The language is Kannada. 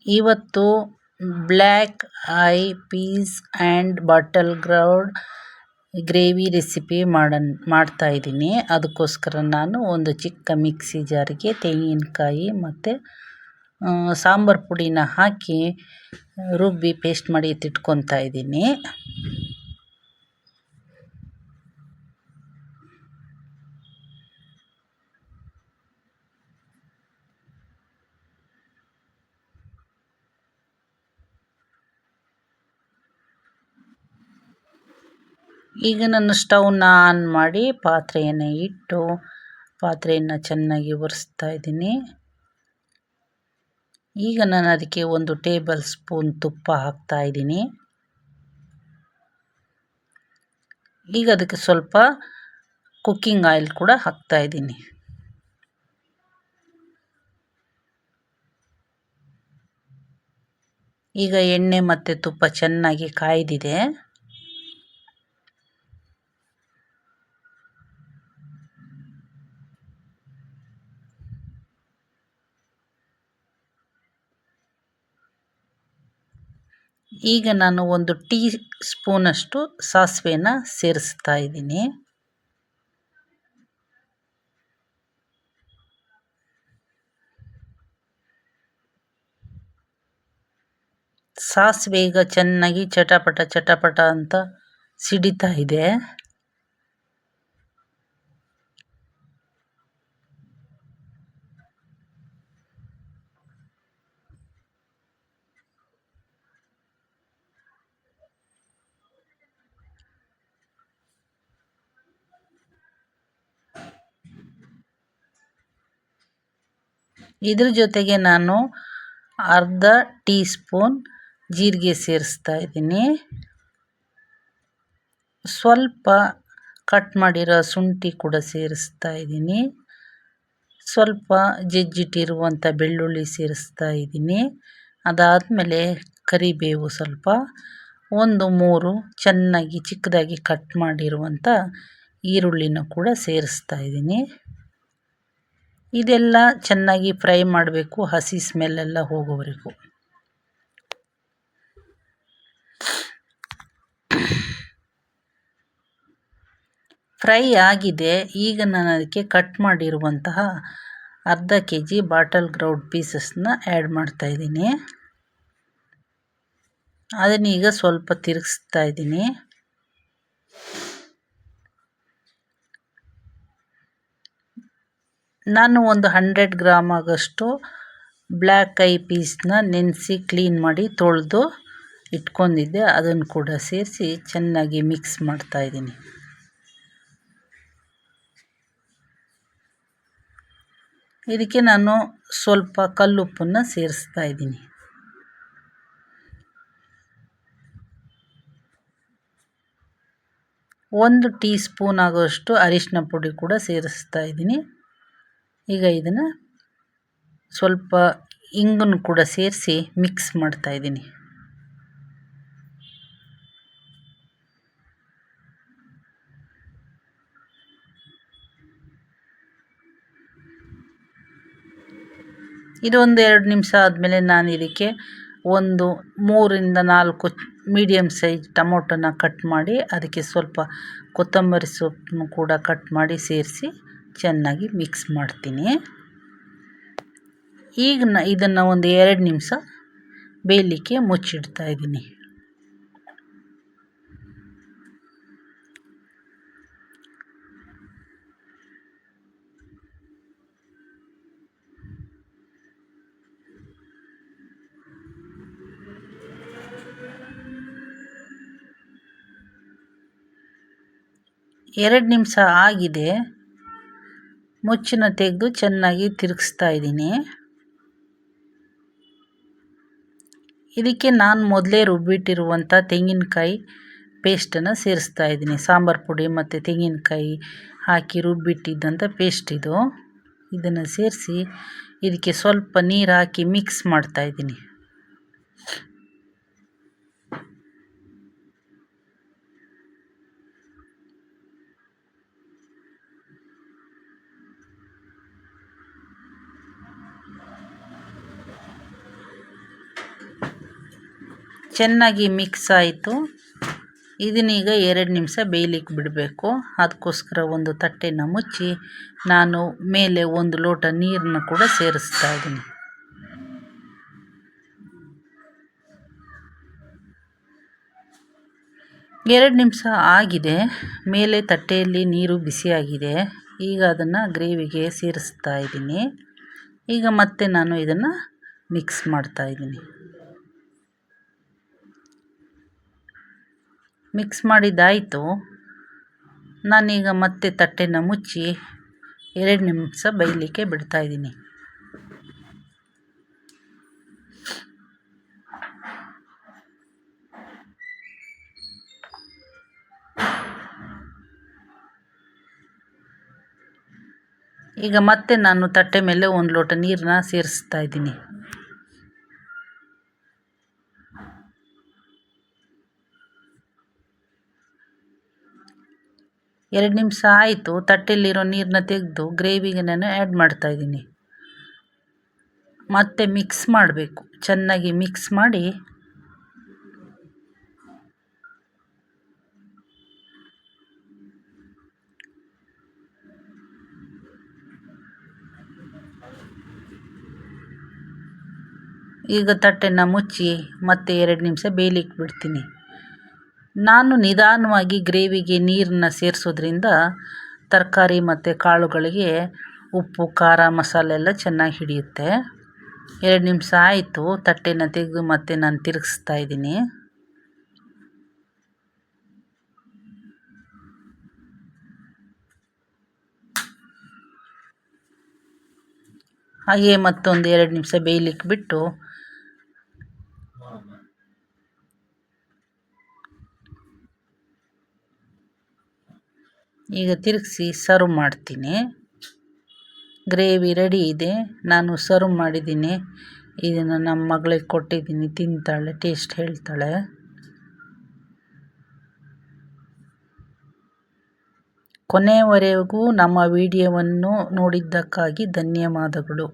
ಇವತ್ತು black eye peas and butter gourd gravy recipe ಮಾಡ್ತಾಯಿದ್ದೀನಿ. ಅದಕ್ಕೋಸ್ಕರ ನಾನು ಒಂದು ಚಿಕ್ಕ ಮಿಕ್ಸಿ ಜಾರಿಗೆ ತೆಂಗಿನಕಾಯಿ ಮತ್ತು ಸಾಂಬಾರು ಪುಡಿನ ಹಾಕಿ ರುಬ್ಬಿ ಪೇಸ್ಟ್ ಮಾಡಿ ಎತ್ತಿಟ್ಕೊತಾ ಇದ್ದೀನಿ. ಈಗ ನಾನು ಸ್ಟವ್ನ ಆನ್ ಮಾಡಿ ಪಾತ್ರೆಯನ್ನು ಇಟ್ಟು ಪಾತ್ರೆಯನ್ನು ಚೆನ್ನಾಗಿ ಒರೆಸ್ತಾ ಇದ್ದೀನಿ. ಈಗ ನಾನು ಅದಕ್ಕೆ 1 ಟೇಬಲ್ ಸ್ಪೂನ್ ತುಪ್ಪ ಹಾಕ್ತಾ ಇದ್ದೀನಿ. ಈಗ ಅದಕ್ಕೆ ಸ್ವಲ್ಪ ಕುಕ್ಕಿಂಗ್ ಆಯಿಲ್ ಕೂಡ ಹಾಕ್ತಾ ಇದ್ದೀನಿ. ಈಗ ಎಣ್ಣೆ ಮತ್ತು ತುಪ್ಪ ಚೆನ್ನಾಗಿ ಕಾಯ್ದಿದೆ. ಈಗ ನಾನು 1 ಟೀ ಸ್ಪೂನಷ್ಟು ಸಾಸಿವೆನ ಸೇರಿಸ್ತಾ ಇದ್ದೀನಿ. ಸಾಸಿವೆ ಈಗ ಚೆನ್ನಾಗಿ ಚಟಪಟ ಅಂತ ಸಿಡಿತಾ ಇದೆ. ಇದ್ರ ಜೊತೆಗೆ ನಾನು ಅರ್ಧ ಟೀ ಸ್ಪೂನ್ ಜೀರಿಗೆ ಸೇರಿಸ್ತಾ ಇದ್ದೀನಿ. ಸ್ವಲ್ಪ ಕಟ್ ಮಾಡಿರೋ ಶುಂಠಿ ಕೂಡ ಸೇರಿಸ್ತಾ ಇದ್ದೀನಿ. ಸ್ವಲ್ಪ ಜಜ್ಜಿಟ್ಟಿರುವಂಥ ಬೆಳ್ಳುಳ್ಳಿ ಸೇರಿಸ್ತಾ ಇದ್ದೀನಿ. ಅದಾದಮೇಲೆ ಕರಿಬೇವು ಸ್ವಲ್ಪ, 3 ಚೆನ್ನಾಗಿ ಚಿಕ್ಕದಾಗಿ ಕಟ್ ಮಾಡಿರುವಂಥ ಈರುಳ್ಳಿನ ಕೂಡ ಸೇರಿಸ್ತಾ ಇದ್ದೀನಿ. ಇದೆಲ್ಲ ಚೆನ್ನಾಗಿ ಫ್ರೈ ಮಾಡಬೇಕು, ಹಸಿ ಸ್ಮೆಲ್ಲೆಲ್ಲ ಹೋಗೋವರೆಗೂ. ಫ್ರೈ ಆಗಿದೆ. ಈಗ ನಾನು ಅದಕ್ಕೆ ಕಟ್ ಮಾಡಿರುವಂತಹ ಅರ್ಧ kg ಬಾಟಲ್ ಗ್ರೌಂಡ್ ಪೀಸಸ್ನ ಆ್ಯಡ್ ಮಾಡ್ತಾ ಇದ್ದೀನಿ. ಅದನ್ನೀಗ ಸ್ವಲ್ಪ ತಿರುಗಿಸ್ತಾ ಇದ್ದೀನಿ. ನಾನು ಒಂದು 100 ಗ್ರಾಮ್ ಆಗಷ್ಟು ಬ್ಲ್ಯಾಕ್ ಐ ಪೀಸ್ನ ನೆನೆಸಿ ಕ್ಲೀನ್ ಮಾಡಿ ತೊಳೆದು ಇಟ್ಕೊಂಡಿದ್ದೆ. ಅದನ್ನು ಕೂಡ ಸೇರಿಸಿ ಚೆನ್ನಾಗಿ ಮಿಕ್ಸ್ ಮಾಡ್ತಾ ಇದ್ದೀನಿ. ಇದಕ್ಕೆ ನಾನು ಸ್ವಲ್ಪ ಕಲ್ಲುಪ್ಪನ್ನು ಸೇರಿಸ್ತಾ ಇದ್ದೀನಿ. ಒಂದು ಟೀ ಸ್ಪೂನ್ ಆಗೋಷ್ಟು ಅರಿಶಿನ ಪುಡಿ ಕೂಡ ಸೇರಿಸ್ತಾ ಇದ್ದೀನಿ. ಈಗ ಇದನ್ನು ಸ್ವಲ್ಪ ಇಂಗನ್ನು ಕೂಡ ಸೇರಿಸಿ ಮಿಕ್ಸ್ ಮಾಡ್ತಾ ಇದ್ದೀನಿ. ಇದೊಂದು 2 ನಿಮಿಷ ಆದಮೇಲೆ ನಾನು ಇದಕ್ಕೆ 3 ರಿಂದ 4 ಮೀಡಿಯಮ್ ಸೈಜ್ ಟೊಮೊಟೊನ ಕಟ್ ಮಾಡಿ ಅದಕ್ಕೆ ಸ್ವಲ್ಪ ಕೊತ್ತಂಬರಿ ಸೊಪ್ಪನ್ನು ಕೂಡ ಕಟ್ ಮಾಡಿ ಸೇರಿಸಿ ಚೆನ್ನಾಗಿ ಮಿಕ್ಸ್ ಮಾಡ್ತೀನಿ. ಈಗ ಇದನ್ನು ಒಂದು 2 ನಿಮಿಷ ಬೇಯಲಿಕ್ಕೆ ಮುಚ್ಚಿಡ್ತಾ ಇದ್ದೀನಿ. ಎರಡು ನಿಮಿಷ ಆಗಿದೆ. ಮುಚ್ಚನ ತೆಗೆದು ಚೆನ್ನಾಗಿ ತಿರುಗಿಸ್ತಾ ಇದ್ದೀನಿ. ಇದಕ್ಕೆ ನಾನು ಮೊದಲೇ ರುಬ್ಬಿಟ್ಟಿರುವಂಥ ತೆಂಗಿನಕಾಯಿ ಪೇಸ್ಟನ್ನು ಸೇರಿಸ್ತಾ ಇದ್ದೀನಿ. ಸಾಂಬಾರು ಪುಡಿ ಮತ್ತು ತೆಂಗಿನಕಾಯಿ ಹಾಕಿ ರುಬ್ಬಿಟ್ಟಿದ್ದಂಥ ಪೇಸ್ಟ್ ಇದು. ಇದನ್ನು ಸೇರಿಸಿ ಇದಕ್ಕೆ ಸ್ವಲ್ಪ ನೀರು ಹಾಕಿ ಮಿಕ್ಸ್ ಮಾಡ್ತಾ ಇದ್ದೀನಿ. ಚೆನ್ನಾಗಿ ಮಿಕ್ಸ್ ಆಯಿತು. ಇದನ್ನೀಗ 2 ನಿಮಿಷ ಬೇಯಲಿಕ್ಕೆ ಬಿಡಬೇಕು. ಅದಕ್ಕೋಸ್ಕರ ಒಂದು ತಟ್ಟೆನ ಮುಚ್ಚಿ ನಾನು ಮೇಲೆ 1 ಲೋಟ ನೀರನ್ನು ಕೂಡ ಸೇರಿಸ್ತಾ ಇದ್ದೀನಿ. ಎರಡು ನಿಮಿಷ ಆಗಿದೆ. ಮೇಲೆ ತಟ್ಟೆಯಲ್ಲಿ ನೀರು ಬಿಸಿಯಾಗಿದೆ. ಈಗ ಅದನ್ನು ಗ್ರೇವಿಗೆ ಸೇರಿಸ್ತಾ ಇದ್ದೀನಿ. ಈಗ ಮತ್ತೆ ನಾನು ಇದನ್ನು ಮಿಕ್ಸ್ ಮಾಡ್ತಾ ಇದ್ದೀನಿ. ಮಿಕ್ಸ್ ಮಾಡಿದ್ದಾಯಿತು. ನಾನೀಗ ಮತ್ತೆ ತಟ್ಟೆನ ಮುಚ್ಚಿ 2 ನಿಮಿಷ ಬೇಯಲಿಕ್ಕೆ ಬಿಡ್ತಾ ಇದ್ದೀನಿ. ಈಗ ಮತ್ತೆ ನಾನು ತಟ್ಟೆ ಮೇಲೆ 1 ಲೋಟ ನೀರನ್ನ ಸೇರಿಸ್ತಾ ಇದ್ದೀನಿ. ಎರಡು ನಿಮಿಷ ಆಯಿತು. ತಟ್ಟೆಯಲ್ಲಿರೋ ನೀರನ್ನ ತೆಗೆದು ಗ್ರೇವಿಗೆ ನಾನು ಆ್ಯಡ್ ಮಾಡ್ತಾ ಇದ್ದೀನಿ. ಮತ್ತೆ ಮಿಕ್ಸ್ ಮಾಡಬೇಕು. ಚೆನ್ನಾಗಿ ಮಿಕ್ಸ್ ಮಾಡಿ ಈಗ ತಟ್ಟೆನ ಮುಚ್ಚಿ ಮತ್ತೆ 2 ನಿಮಿಷ ಬೇಯಲಿಕ್ಕೆ ಬಿಡ್ತೀನಿ. ನಾನು ನಿಧಾನವಾಗಿ ಗ್ರೇವಿಗೆ ನೀರನ್ನ ಸೇರಿಸೋದ್ರಿಂದ ತರಕಾರಿ ಮತ್ತು ಕಾಳುಗಳಿಗೆ ಉಪ್ಪು, ಖಾರ, ಮಸಾಲೆ ಎಲ್ಲ ಚೆನ್ನಾಗಿ ಹಿಡಿಯುತ್ತೆ. 2 ನಿಮಿಷ ಆಯಿತು. ತಟ್ಟೆನ ತೆಗೆದು ಮತ್ತೆ ನಾನು ತಿರುಗಿಸ್ತಾ ಇದ್ದೀನಿ. ಹಾಗೆ ಮತ್ತೊಂದು 2 ನಿಮಿಷ ಬೇಯಲಿಕ್ಕೆ ಬಿಟ್ಟು ಈಗ ತಿರುಗಿಸಿ ಸರ್ವ್ ಮಾಡ್ತೀನಿ. ಗ್ರೇವಿ ರೆಡಿ ಇದೆ. ನಾನು ಸರ್ವ್ ಮಾಡಿದ್ದೀನಿ. ಇದನ್ನು ನಮ್ಮ ಮಗಳಿಗೆ ಕೊಟ್ಟಿದ್ದೀನಿ. ತಿಂತಾಳೆ, ಟೇಸ್ಟ್ ಹೇಳ್ತಾಳೆ. ಕೊನೆಯವರೆಗೂ ನಮ್ಮ ವಿಡಿಯೋವನ್ನು ನೋಡಿದ್ದಕ್ಕಾಗಿ ಧನ್ಯವಾದಗಳು.